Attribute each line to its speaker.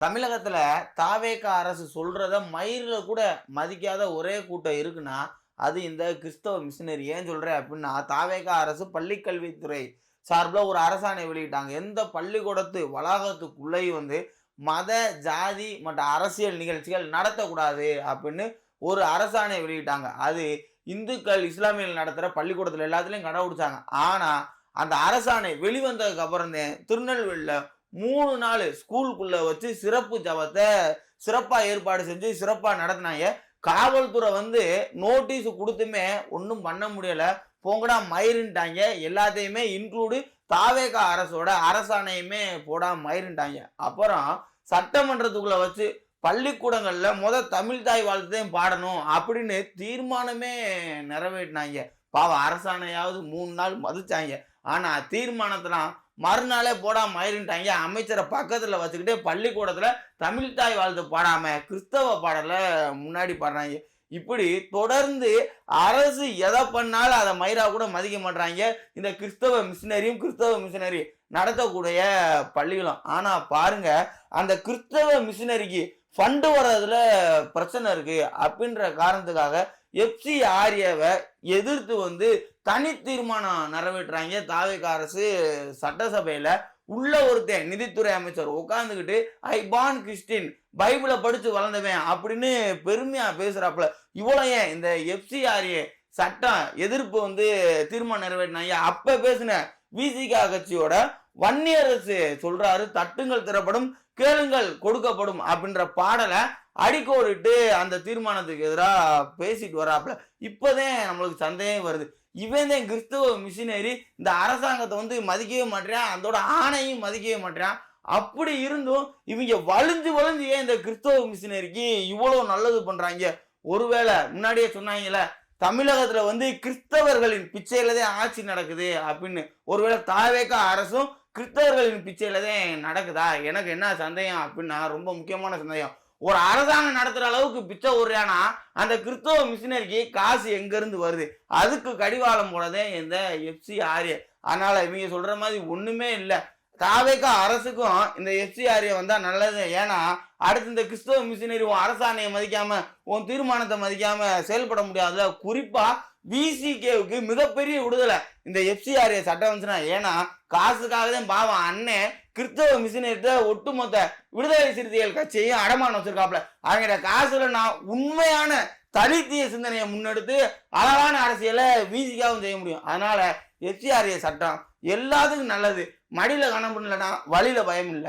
Speaker 1: தமிழகத்துல தாவேக அரசு சொல்றத மயிர்ல கூட மதிக்காத ஒரே கூட்டம் இருக்குன்னா, அது இந்த கிறிஸ்தவ மிஷினரி. ஏன் சொல்றேன் அப்டின்னா, தாவேக அரசு பள்ளிக்கல்வித்துறை சார்புல ஒரு அரசாணை வெளியிட்டாங்க. எந்த பள்ளிக்கூடத்து வளாகத்துக்குள்ளேயும் மத, ஜாதி மற்றும் அரசியல் நிகழ்ச்சிகள் நடத்தக்கூடாது அப்டின்னு ஒரு அரசாணை வெளியிட்டாங்க. அது இந்துக்கள், இஸ்லாமியர்கள் நடத்துற பள்ளிக்கூடத்துல எல்லாத்துலயும் கடைபிடிச்சாங்க. ஆனா, அந்த அரசாணை வெளிவந்ததுக்கு அப்புறம் தான் திருநெல்வேலில 3 நாள் ஸ்கூலுக்குள்ள வச்சு சிறப்பு ஜெபத்த சிறப்பா ஏற்பாடு செஞ்சு சிறப்பா நடத்துனாங்க. காவல்துறை நோட்டீஸ் குடுத்துமே ஒண்ணும் பண்ண முடியல. போங்கடா மயிருன்ட்டாங்க. எல்லாத்தையுமே இன்க்ளூடு தாவேக அரசோட அரசாணையுமே போடாம மயிருன்ட்டாங்க. அப்புறம் சட்டமன்றத்துக்குள்ள வச்சு பள்ளிக்கூடங்கள்ல தமிழ் தாய் வாழ்த்தையும் பாடணும் அப்படின்னு தீர்மானமே நிறைவேற்றினாங்க. பாவம் அரசாணையாவது 3 நாள் மதிச்சாங்க. ஆனா தீர்மானத்தலாம் மறுநாளே போடாம மயிருன்ட்டாங்க. அமைச்சரை பக்கத்துல வச்சுக்கிட்டு பள்ளிக்கூடத்துல தமிழ் தாய் வாழ்த்து பாடாம கிறிஸ்தவ பாடல முன்னாடி பாடுறாங்க. இப்படி தொடர்ந்து அரசு எதை பண்ணாலும் அதை மயிரா கூட மதிக்க மாட்டாங்க இந்த கிறிஸ்தவ மிஷினரி நடத்தக்கூடிய பள்ளிகளும். ஆனா பாருங்க, அந்த கிறிஸ்தவ மிஷினரிக்கு ஃபண்டு வர்றதுல பிரச்சனை இருக்கு அப்படின்ற காரணத்துக்காக எஃப்சி ஆர்ஏவை எதிர்த்து தனி தீர்மானம் நிறைவேற்றுறாங்க தாவேக அரசு சட்டசபையில. உள்ள ஒருத்தன் நிதித்துறை அமைச்சர் உட்கார்ந்துகிட்டு ஐ பான் கிறிஸ்டின், பைபிளை படிச்சு வளர்ந்தவன் அப்படின்னு பெருமையா பேசுறாப்புல. இவ்வளவு ஏன் இந்த எஃப்சிஆர்ஏ சட்டம் எதிர்ப்பு தீர்மானம் நிறைவேற்றினாங்க. அப்ப பேசின விசிகா கட்சியோட வன்னியரசு சொல்றாரு, தட்டுங்கள் திறப்படும், கேளுங்கள் கொடுக்கப்படும் அப்படின்ற பாடலை அடிக்கோடிட்டு அந்த தீர்மானத்துக்கு எதிராக பேசிட்டு வராப்புல. இப்பதான் நம்மளுக்கு சந்தேகம் வருது, இவன் தான் கிறிஸ்தவ மிஷினரி, இந்த அரசாங்கத்தை மதிக்கவே மாட்டேறான், அதோட ஆணையும் மதிக்கவே மாட்டேறான். அப்படி இருந்தும் இவங்க வலிஞ்சு வலிஞ்சு ஏன் இந்த கிறிஸ்தவ மிஷினரிக்கு இவ்வளவு நல்லது பண்றாங்க? ஒருவேளை முன்னாடியே சொன்னாங்கல்ல, தமிழகத்துல கிறிஸ்தவர்களின் பிச்சையில தான் ஆட்சி நடக்குது அப்படின்னு. ஒருவேளை தாவேக அரசும் கிறிஸ்தவர்களின் பிச்சையில தான் நடக்குதா? எனக்கு என்ன சந்தேகம் அப்படின்னா, ரொம்ப முக்கியமான சந்தேகம், ஒரு அரசாங்கம் நடத்துற அளவுக்கு பிச்சை ஊர்றானா அந்த கிறிஸ்தவ மிஷினரிக்கு காசு எங்க இருந்து வருது? அதுக்கு கடிவாளம் போனதே இந்த எஃப்சிஆர்ஏ. அதனால இவங்க சொல்ற மாதிரி ஒண்ணுமே இல்லை. தாவேக அரசுக்கும் இந்த எஃப்சிஆர்ஏ வந்தா நல்லது. ஏன்னா அடுத்து இந்த கிறிஸ்தவ மிஷினரி உன் அரசாணையை மதிக்காம உன் தீர்மானத்தை மதிக்காம செயல்பட முடியாதுல. குறிப்பா விசிகேவுக்கு மிகப்பெரிய விடுதலை இந்த எஃப்சிஆர்ஏ சட்டம் வந்துச்சுன்னா. ஏன்னா காசுக்காக தான் பாவம் அண்ணன் கிறிஸ்தவ மிஷினரிட்ட ஒட்டுமொத்த விடுதலை சிறுத்தைகள் கட்சியையும் அடமானம் வச்சிருக்காப்ல. அவங்க காசுல நான் உண்மையான தலித்திய சிந்தனையை முன்னெடுத்து அழகான அரசியலை விசிகாவும் செய்ய முடியும். அதனால எஃப்சிஆர்ஏ சட்டம் எல்லாத்துக்கும் நல்லது. மடியில கணம் பண்ணலன்னா வழியில பயம் இல்லை.